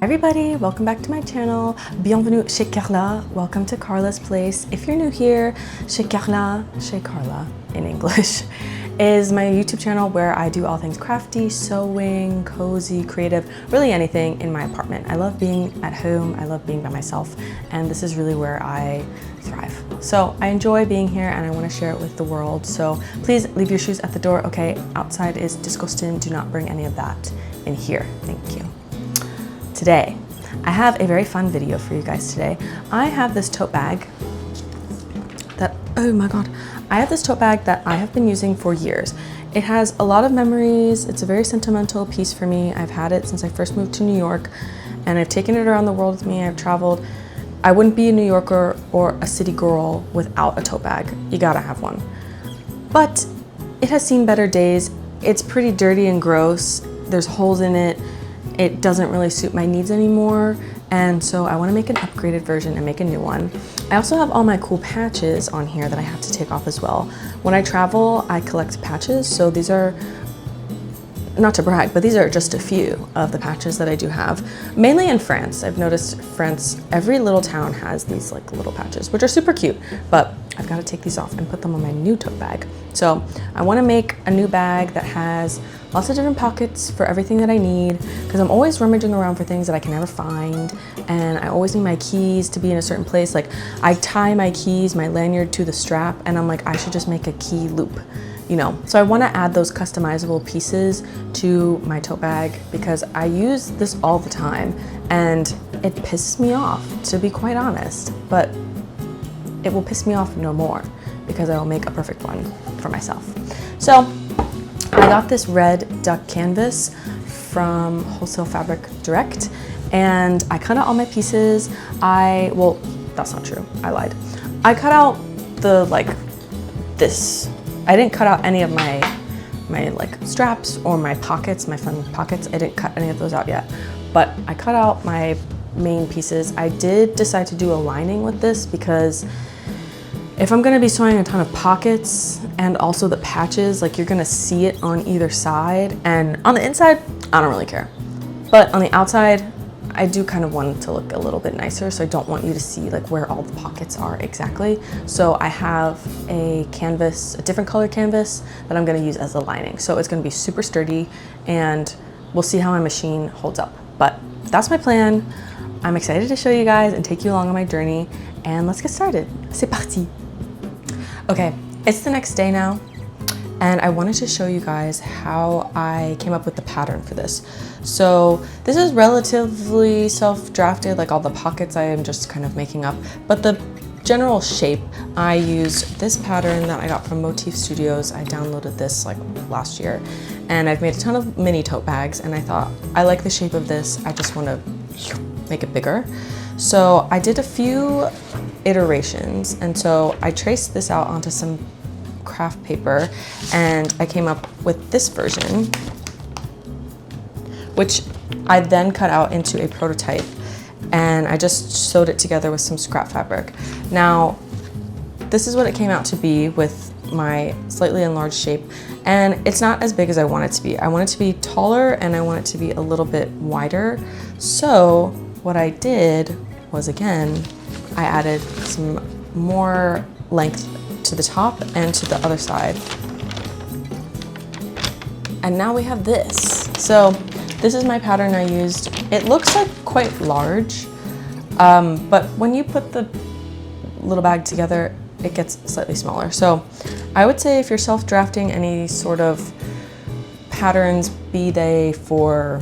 Everybody, welcome back to my channel. Bienvenue chez Carla. Welcome to Carla's Place. If you're new here, chez Carla in English, is my YouTube channel where I do all things crafty, sewing, cozy, creative, really anything in my apartment. I love being at home, I love being by myself, and this is really where I thrive. So I enjoy being here and I want to share it with the world. So please leave your shoes at the door. Okay, outside is disgusting. Do not bring any of that in here. Thank you. Today, I have a very fun video for you guys today. I have this tote bag that, oh my God, I have this tote bag that I have been using for years. It has a lot of memories. It's a very sentimental piece for me. I've had it since I first moved to New York and I've taken it around the world with me. I've traveled. I wouldn't be a New Yorker or a city girl without a tote bag. You gotta have one. But it has seen better days. It's pretty dirty and gross. There's holes in it. It doesn't really suit my needs anymore, and so I want to make an upgraded version and make a new one. I also have all my cool patches on here that I have to take off as well. When I travel, I collect patches, so these are, not to brag, but these are just a few of the patches that I do have. Mainly in France. I've noticed France, every little town has these like little patches, which are super cute, but I've got to take these off and put them on my new tote bag. So I want to make a new bag that has lots of different pockets for everything that I need, because I'm always rummaging around for things that I can never find, and I always need my keys to be in a certain place. Like I tie my keys, my lanyard to the strap, and I'm like, I should just make a key loop, you know? So I want to add those customizable pieces to my tote bag because I use this all the time and it pisses me off, to be quite honest, but it will piss me off no more because I will make a perfect one for myself. So I got this red duck canvas from Wholesale Fabric Direct, and I cut out all my pieces. Well, that's not true, I lied. I cut out this. I didn't cut out any of my like straps or my pockets, my fun pockets. I didn't cut any of those out yet, but I cut out my main pieces. I did decide to do a lining with this because if I'm gonna be sewing a ton of pockets and also the patches, like you're gonna see it on either side, and on the inside, I don't really care. But on the outside, I do kind of want it to look a little bit nicer, so I don't want you to see like where all the pockets are exactly. So I have a canvas, a different color canvas that I'm gonna use as a lining. So it's gonna be super sturdy and we'll see how my machine holds up. But that's my plan. I'm excited to show you guys and take you along on my journey, and let's get started. C'est parti. Okay, it's the next day now, and I wanted to show you guys how I came up with the pattern for this. So this is relatively self-drafted, like all the pockets I am just kind of making up, but the general shape, I used this pattern that I got from Motif Studios. I downloaded this like last year, and I've made a ton of mini tote bags, and I thought, I like the shape of this, I just want to make it bigger. So I did a few iterations, and so I traced this out onto some craft paper and I came up with this version, which I then cut out into a prototype, and I just sewed it together with some scrap fabric. Now, this is what it came out to be with my slightly enlarged shape, and it's not as big as I want it to be. I want it to be taller and I want it to be a little bit wider. So what I did was, again, I added some more length to the top and to the other side. And now we have this. So this is my pattern I used. It looks like quite large, but when you put the little bag together, it gets slightly smaller. So I would say if you're self-drafting any sort of patterns, be they for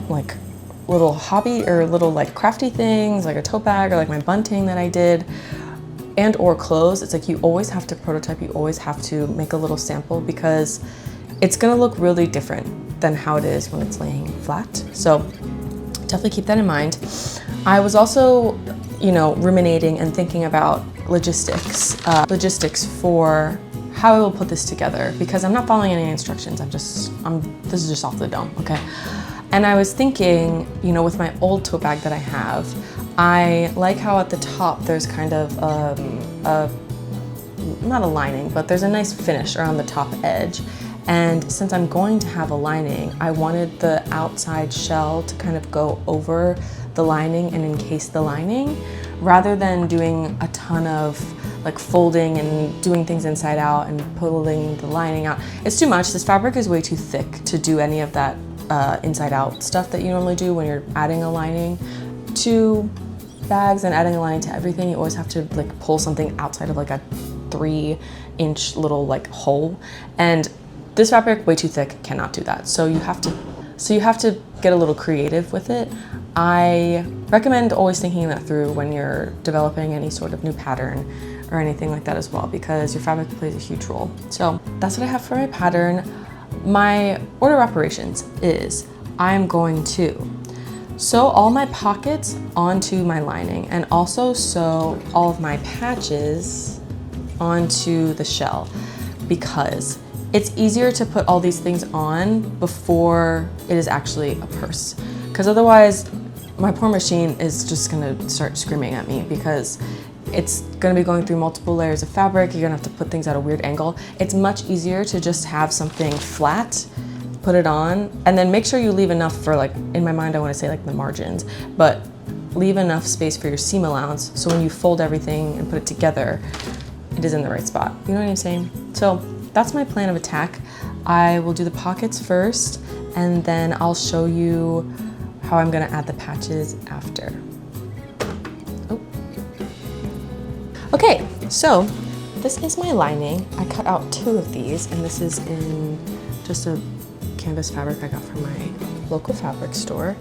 like little hobby or little like crafty things like a tote bag or like my bunting that I did, and or clothes, it's like you always have to prototype, you always have to make a little sample because it's gonna look really different than how it is when it's laying flat. So definitely keep that in mind. I was also, you know, ruminating and thinking about logistics for how I will put this together, because I'm not following any instructions. This is just off the dome, okay? And I was thinking, you know, with my old tote bag that I have, I like how at the top there's kind of not a lining, but there's a nice finish around the top edge. And since I'm going to have a lining, I wanted the outside shell to kind of go over the lining and encase the lining, rather than doing a ton of like folding and doing things inside out and pulling the lining out. It's too much. This fabric is way too thick to do any of that inside out stuff that you normally do when you're adding a lining to bags and adding a lining to everything. You always have to like pull something outside of like a 3-inch little like hole, and this fabric, way too thick, cannot do that. So you have to get a little creative with it. I recommend always thinking that through when you're developing any sort of new pattern or anything like that as well, because your fabric plays a huge role. So that's what I have for my pattern. My order of operations is I'm going to sew all my pockets onto my lining and also sew all of my patches onto the shell, because it's easier to put all these things on before it is actually a purse. Because otherwise, my poor machine is just gonna start screaming at me, because it's gonna be going through multiple layers of fabric. You're gonna have to put things at a weird angle. It's much easier to just have something flat, put it on, and then make sure you leave enough for, like, in my mind I wanna say like the margins, but leave enough space for your seam allowance so when you fold everything and put it together, it is in the right spot. You know what I'm saying? So that's my plan of attack. I will do the pockets first, and then I'll show you how I'm gonna add the patches after. Oh. Okay, so this is my lining. I cut out 2 of these, and this is in just a canvas fabric I got from my local fabric store.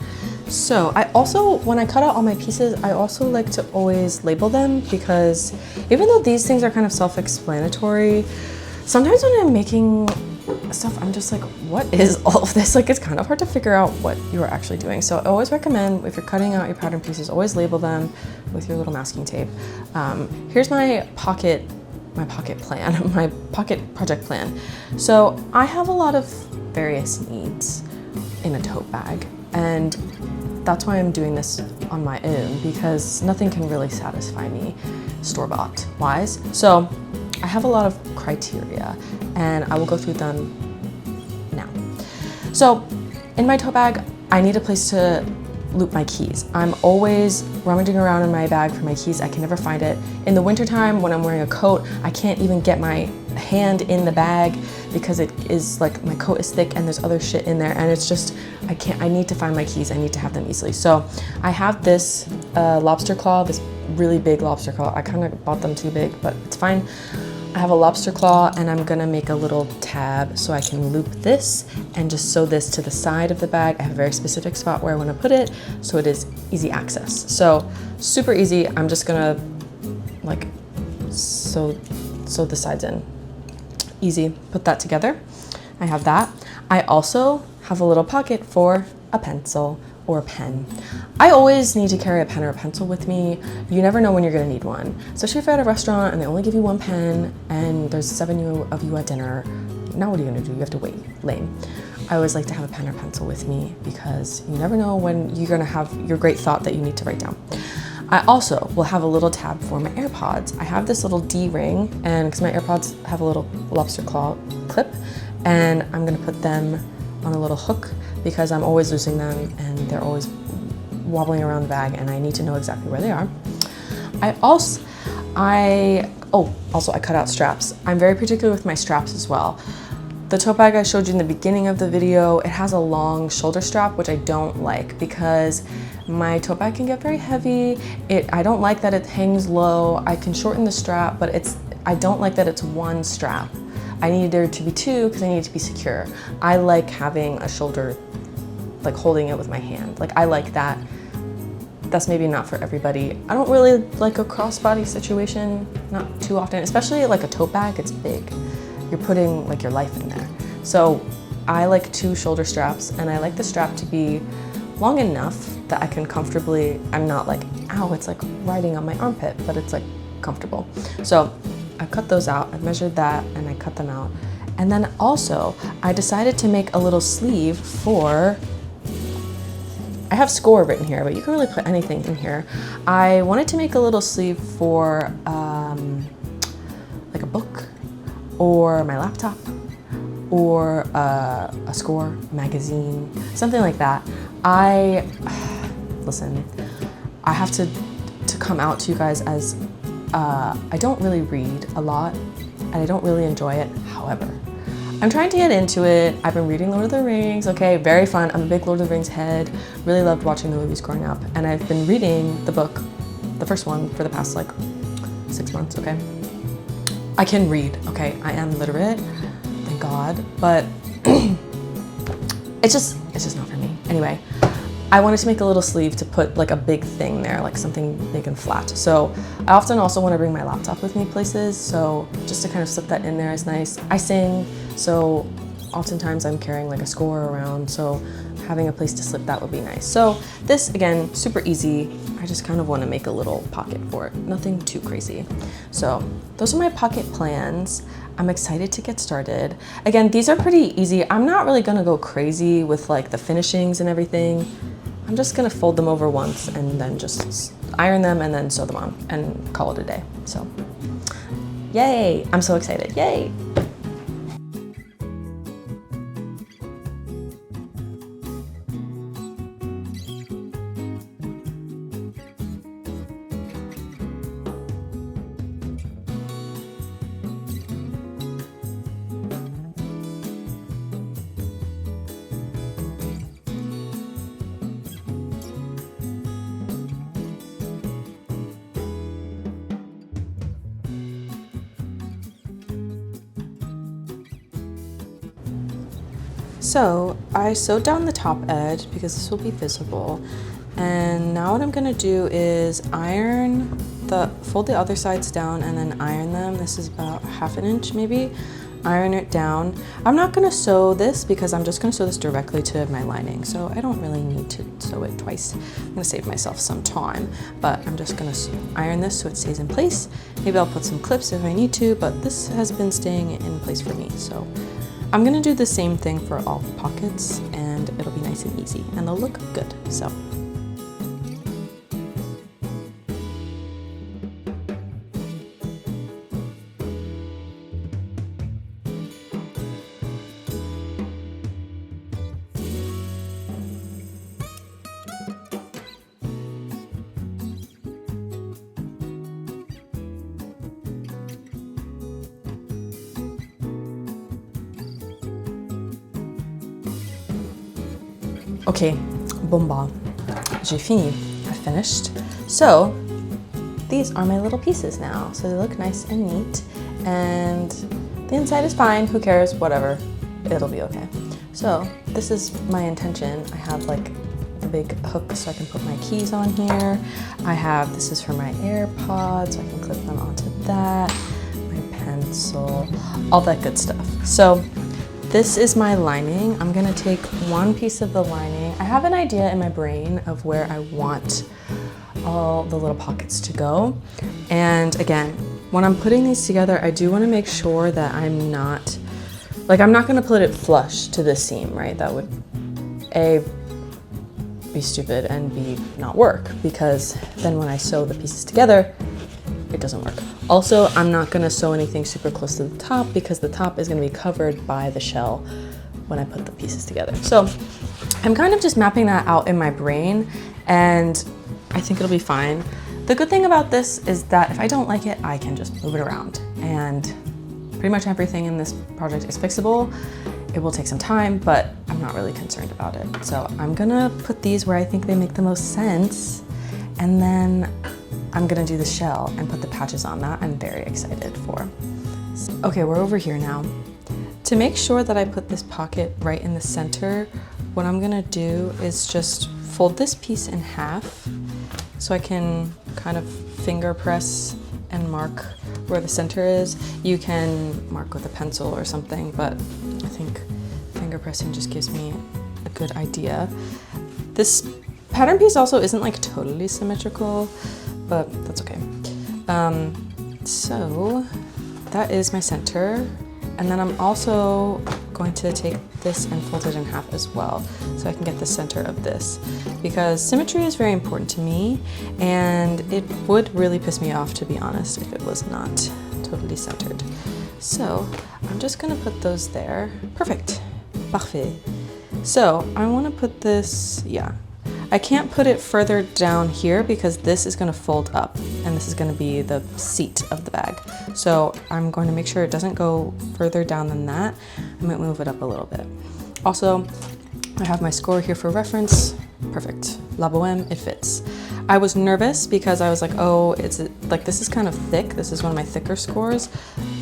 So I also, when I cut out all my pieces, I also like to always label them, because even though these things are kind of self-explanatory, sometimes when I'm making stuff, I'm just like, what is all of this? Like, it's kind of hard to figure out what you're actually doing. So I always recommend, if you're cutting out your pattern pieces, always label them with your little masking tape. Here's my pocket plan, my pocket project plan. So I have a lot of various needs in a tote bag, and that's why I'm doing this on my own, because nothing can really satisfy me store-bought wise. So I have a lot of criteria, and I will go through them now. So in my tote bag, I need a place to loop my keys. I'm always rummaging around in my bag for my keys. I can never find it. In the wintertime, when I'm wearing a coat, I can't even get my hand in the bag because it is like, my coat is thick and there's other shit in there, and it's just, I need to find my keys. I need to have them easily. So I have this lobster claw, this really big lobster claw. I kind of bought them too big, but it's fine. I have a lobster claw, and I'm gonna make a little tab so I can loop this and just sew this to the side of the bag. I have a very specific spot where I wanna put it, so it is easy access. So super easy. I'm just gonna like sew the sides in. Easy, put that together. I have that. I also have a little pocket for a pencil or a pen. I always need to carry a pen or a pencil with me. You never know when you're gonna need one, especially if you're at a restaurant and they only give you 1 pen and there's 7 of you at dinner. Now what are you gonna do? You have to wait. Lame. I always like to have a pen or pencil with me, because you never know when you're gonna have your great thought that you need to write down. I also will have a little tab for my AirPods. I have this little D-ring, and because my AirPods have a little lobster claw clip, and I'm gonna put them on a little hook, because I'm always losing them and they're always wobbling around the bag, and I need to know exactly where they are. I cut out straps. I'm very particular with my straps as well. The tote bag I showed you in the beginning of the video, it has a long shoulder strap, which I don't like, because my tote bag can get very heavy. I don't like that it hangs low. I can shorten the strap, but I don't like that it's 1 strap. I need there to be 2 because I need it to be secure. I like having a shoulder, like holding it with my hand. Like, I like that. That's maybe not for everybody. I don't really like a crossbody situation, not too often, especially like a tote bag. It's big. You're putting like your life in there. So I like 2 shoulder straps, and I like the strap to be long enough that I can comfortably, I'm not like, ow, it's like riding on my armpit, but it's like comfortable. So I cut those out, I measured that, and I cut them out. And then also, I decided to make a little sleeve for, I have score written here, but you can really put anything in here. I wanted to make a little sleeve for like a book, or my laptop, or a score, magazine, something like that. Listen, I have to come out to you guys as I don't really read a lot and I don't really enjoy it. However, I'm trying to get into it. I've been reading Lord of the Rings, okay, very fun. I'm a big Lord of the Rings head. Really loved watching the movies growing up. And I've been reading the book, the first one, for the past like 6 months, okay? I can read, okay? I am literate, thank God, but it's just not for me. Anyway, I wanted to make a little sleeve to put like a big thing there, like something big and flat. So I often also want to bring my laptop with me places, so just to kind of slip that in there is nice. I sing, so oftentimes I'm carrying like a score around, so having a place to slip that would be nice. So this, again, super easy. I just kind of want to make a little pocket for it. Nothing too crazy. So those are my pocket plans. I'm excited to get started. Again, these are pretty easy. I'm not really gonna go crazy with like the finishings and everything. I'm just gonna fold them over once and then just iron them and then sew them on and call it a day. So, yay, I'm so excited, yay. So I sewed down the top edge because this will be visible. And now what I'm gonna do is fold the other sides down and then iron them. This is about 1/2 inch maybe. Iron it down. I'm not gonna sew this because I'm just gonna sew this directly to my lining. So I don't really need to sew it twice. I'm gonna save myself some time, but I'm just gonna iron this so it stays in place. Maybe I'll put some clips if I need to, but this has been staying in place for me. So I'm gonna do the same thing for all the pockets and it'll be nice and easy and they'll look good, so. Okay, bomba, j'ai fini, I finished. So, these are my little pieces now. So they look nice and neat, and the inside is fine, who cares, whatever, it'll be okay. So, this is my intention. I have like a big hook so I can put my keys on here. This is for my AirPods, so I can clip them onto that, my pencil, all that good stuff. So, this is my lining. I'm gonna take one piece of the lining. I have an idea in my brain of where I want all the little pockets to go. And again, when I'm putting these together, I do wanna make sure that I'm not gonna put it flush to the seam, right? That would A, be stupid and B, not work, because then when I sew the pieces together, it doesn't work. Also, I'm not gonna sew anything super close to the top because the top is gonna be covered by the shell when I put the pieces together. So I'm kind of just mapping that out in my brain and I think it'll be fine. The good thing about this is that if I don't like it, I can just move it around, and pretty much everything in this project is fixable. It will take some time, but I'm not really concerned about it. So I'm gonna put these where I think they make the most sense, and then I'm gonna do the shell and put the patches on that. I'm very excited for. Okay, we're over here now. To make sure that I put this pocket right in the center, what I'm gonna do is just fold this piece in half so I can kind of finger press and mark where the center is. You can mark with a pencil or something, but I think finger pressing just gives me a good idea. This pattern piece also isn't like totally symmetrical, but that's okay. So that is my center. And then I'm also going to take this and fold it in half as well, so I can get the center of this, because symmetry is very important to me, and it would really piss me off, to be honest, if it was not totally centered. So I'm just gonna put those there. Perfect, parfait. So I wanna put this, yeah. I can't put it further down here because this is gonna fold up and this is gonna be the seat of the bag. So I'm going to make sure it doesn't go further down than that. I might move it up a little bit. Also, I have my score here for reference. Perfect, La Boheme, it fits. I was nervous because I was like, oh, it's like, this is kind of thick. This is one of my thicker scores.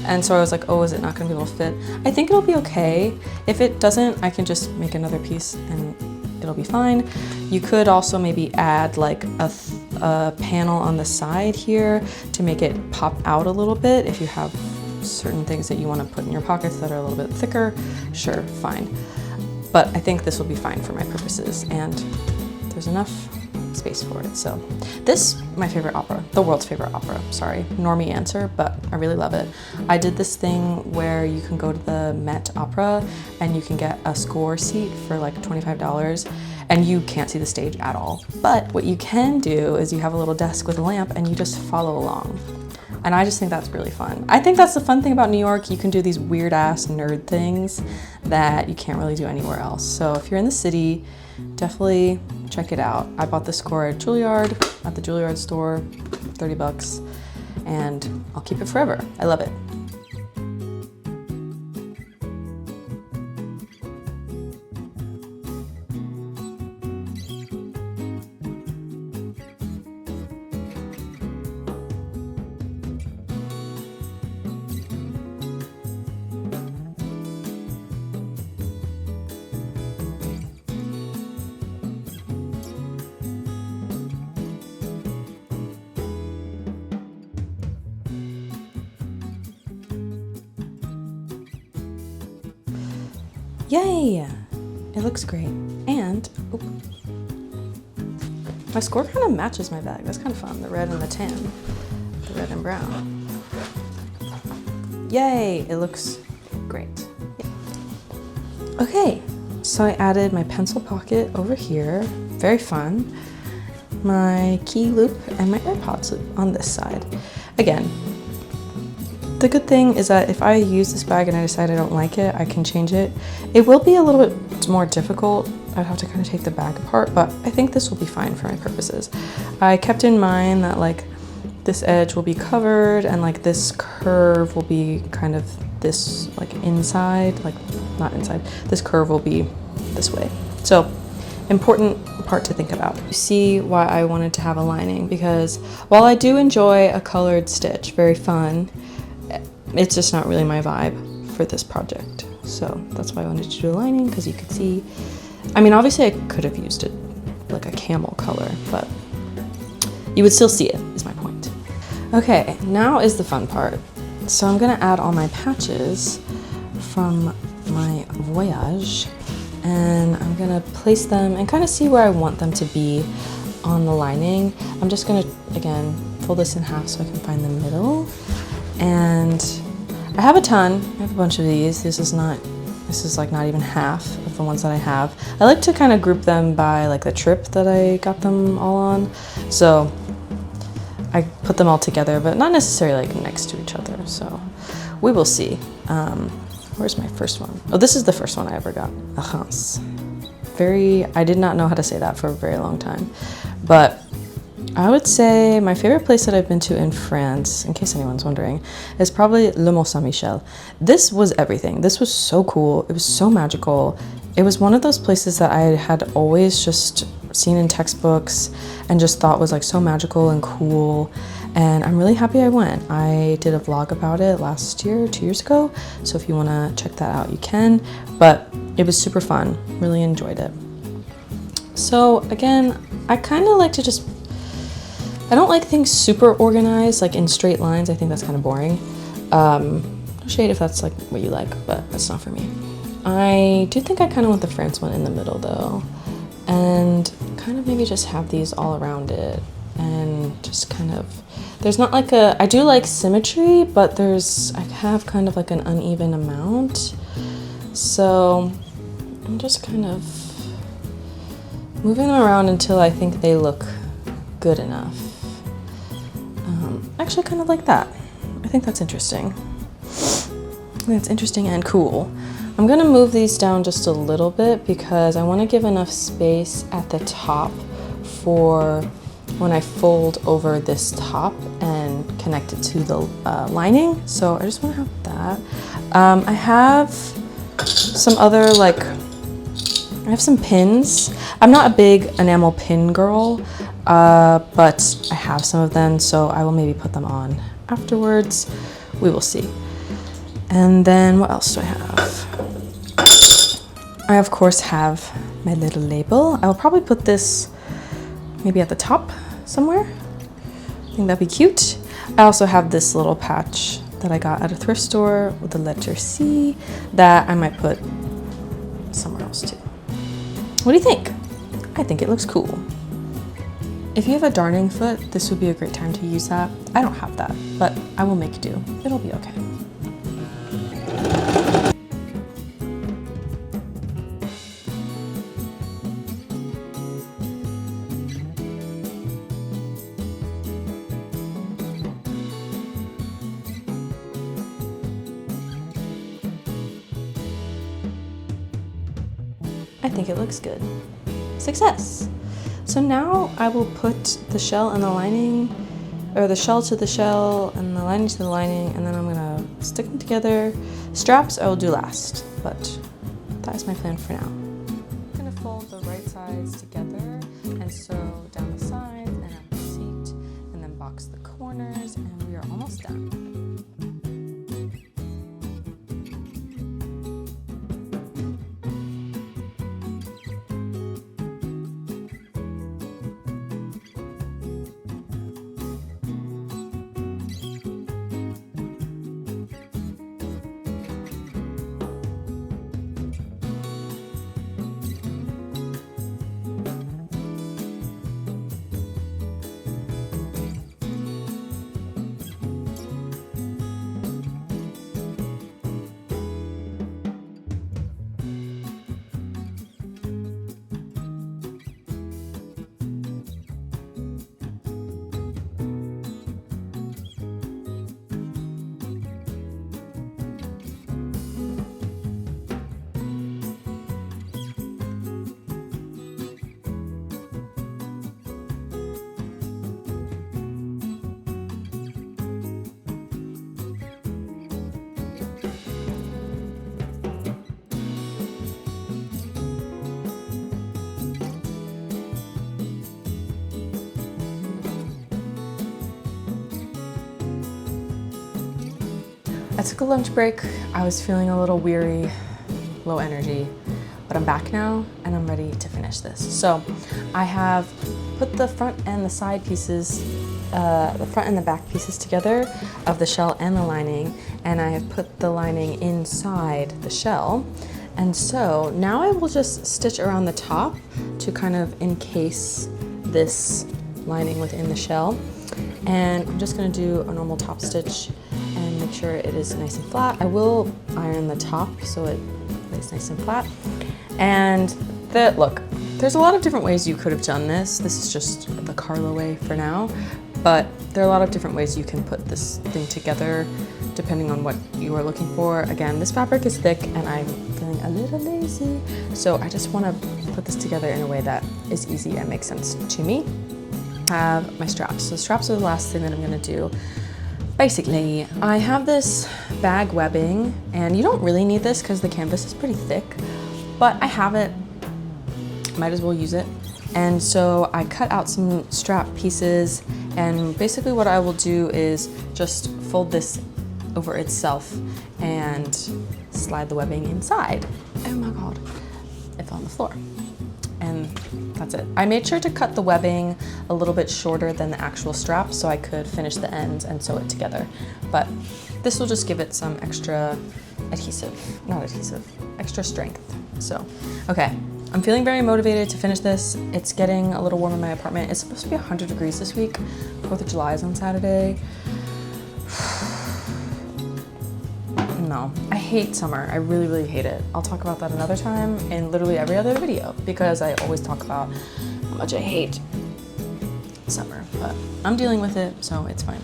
And so I was like, oh, is it not gonna be able to fit? I think it'll be okay. If it doesn't, I can just make another piece and it'll be fine. You could also maybe add like a panel on the side here to make it pop out a little bit. If you have certain things that you want to put in your pockets that are a little bit thicker, sure, fine. But I think this will be fine for my purposes and there's enough space for it. So this, my favorite opera, the world's favorite opera. Sorry, normie answer, but I really love it. I did this thing where you can go to the Met Opera and you can get a score seat for like $25 and you can't see the stage at all. But what you can do is you have a little desk with a lamp and you just follow along. And I just think that's really fun. I think that's the fun thing about New York. You can do these weird ass nerd things that you can't really do anywhere else. So if you're in the city, definitely check it out. I bought the score at Juilliard, at the Juilliard store, 30 bucks, and I'll keep it forever. I love it. Yay! It looks great. And my score kind of matches my bag. That's kind of fun. The red and the tan. The red and brown. Yay! It looks great. Yeah. Okay, so I added my pencil pocket over here. Very fun. My key loop and my AirPods loop on this side. Again, the good thing is that if I use this bag and I decide I don't like it, I can change it. It will be a little bit more difficult. I'd have to kind of take the bag apart, but I think this will be fine for my purposes. I kept in mind that like this edge will be covered and like this curve will be kind of this like inside, like not inside, this curve will be this way. So important part to think about. You see why I wanted to have a lining, because while I do enjoy a colored stitch, very fun, it's just not really my vibe for this project. So that's why I wanted to do a lining, because you could see, I mean, obviously I could have used it like a camel color, but you would still see it, is my point. Okay, now is the fun part. So I'm gonna add all my patches from my voyage, and I'm gonna place them and kind of see where I want them to be on the lining. I'm just gonna, again, fold this in half so I can find the middle. And I have a ton. I have a bunch of these. This is like not even half of the ones that I have. I like to kind of group them by like the trip that I got them all on. So I put them all together, but not necessarily like next to each other. So we will see. Where's my first one? Oh, this is the first one I ever got. Agence. I did not know how to say that for a very long time. But I would say my favorite place that I've been to in France, in case anyone's wondering, is probably Le Mont Saint-Michel. This was everything. This was so cool. It was so magical. It was one of those places that I had always just seen in textbooks and just thought was like so magical and cool. And I'm really happy I went. I did a vlog about it last year, 2 years ago. So if you want to check that out, you can. But it was super fun. Really enjoyed it. So again, I kind of like to just, I don't like things super organized, like in straight lines. I think that's kind of boring. No shade if that's like what you like, but that's not for me. I do think I kind of want the France one in the middle though. And kind of maybe just have these all around it. And just kind of, there's not like a, I do like symmetry, but I have kind of like an uneven amount. So I'm just kind of moving them around until I think they look good enough. Actually, kind of like that. I think that's interesting. that's interesting and cool. I'm gonna move these down just a little bit because I want to give enough space at the top for when I fold over this top and connect it to the lining. So I just want to have that. I have some other I have some pins. I'm not a big enamel pin girl, but I have some of them, so I will maybe put them on afterwards. We will see. And then what else do I have? I of course have my little label. I will probably put this maybe at the top somewhere. I think that'd be cute. I also have this little patch that I got at a thrift store with the letter C that I might put somewhere else too. What do you think? I think it looks cool. If you have a darning foot, this would be a great time to use that. I don't have that, but I will make do. It'll be okay. I think it looks good. Success! So now I will put the shell and the lining, or the shell to the shell and the lining to the lining, and then I'm gonna stick them together. Straps I will do last, but that is my plan for now. I'm gonna fold the right sides together and sew down the sides and up the seat, and then box the corners, and we are almost done. I took a lunch break. I was feeling a little weary, low energy, but I'm back now and I'm ready to finish this. So I have put the front and the side pieces, the front and the back pieces together of the shell and the lining, and I have put the lining inside the shell. And so now I will just stitch around the top to kind of encase this lining within the shell. And I'm just gonna do a normal top stitch and make sure it is nice and flat. I will iron the top so it lays nice and flat. And look, there's a lot of different ways you could have done this. This is just the Carla way for now, but there are a lot of different ways you can put this thing together depending on what you are looking for. Again, this fabric is thick and I'm feeling a little lazy, so I just want to put this together in a way that is easy and makes sense to me. I have my straps. So straps are the last thing that I'm gonna do. Basically, I have this bag webbing, and you don't really need this because the canvas is pretty thick, but I have it, might as well use it. And so I cut out some strap pieces, and basically what I will do is just fold this over itself and slide the webbing inside. Oh my God, it fell on the floor. And that's it. I made sure to cut the webbing a little bit shorter than the actual strap so I could finish the ends and sew it together. But this will just give it some extra extra strength. So, okay, I'm feeling very motivated to finish this. It's getting a little warm in my apartment. It's supposed to be 100 degrees this week. 4th of July is on Saturday. No, I hate summer. I really, really hate it. I'll talk about that another time in literally every other video because I always talk about how much I hate summer, but I'm dealing with it, so it's fine.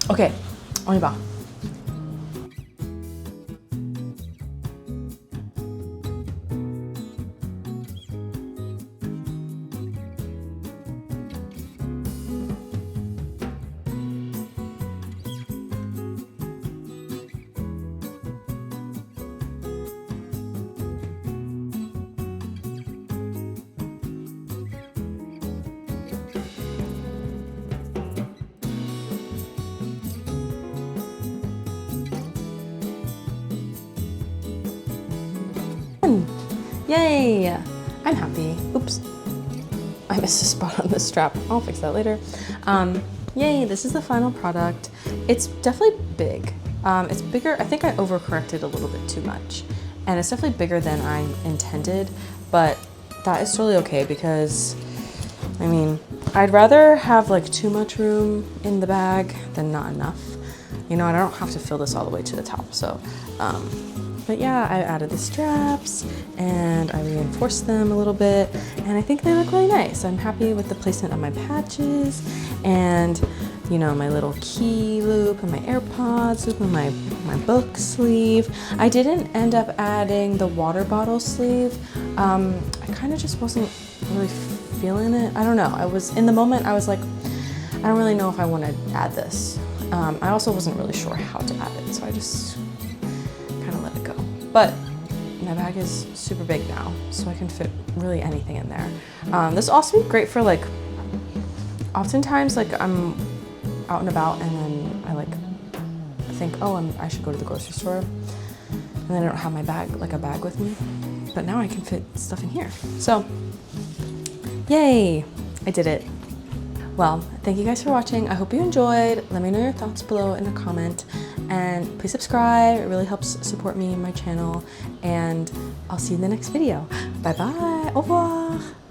Okay, on y va. Yay! I'm happy. Oops. I missed a spot on the strap. I'll fix that later. Yay, this is the final product. It's definitely big. It's bigger. I think I overcorrected a little bit too much. And it's definitely bigger than I intended, but that is totally okay because, I mean, I'd rather have like too much room in the bag than not enough. You know, and I don't have to fill this all the way to the top, so. But yeah, I added the straps and I reinforced them a little bit and I think they look really nice. I'm happy with the placement of my patches and, you know, my little key loop and my AirPods loop and my book sleeve. I didn't end up adding the water bottle sleeve. I kind of just wasn't really feeling it. I don't know. I was, in the moment, I was like, I don't really know if I want to add this. I also wasn't really sure how to add it, so I just kind of let it go. But my bag is super big now, so I can fit really anything in there. This will also be great for like, oftentimes like I'm out and about and then I like think, oh, I should go to the grocery store. And then I don't have my bag, like a bag with me. But now I can fit stuff in here. So, yay, I did it. Well, thank you guys for watching. I hope you enjoyed. Let me know your thoughts below in a comment. And please subscribe. It really helps support me and my channel. And I'll see you in the next video. Bye bye. Au revoir.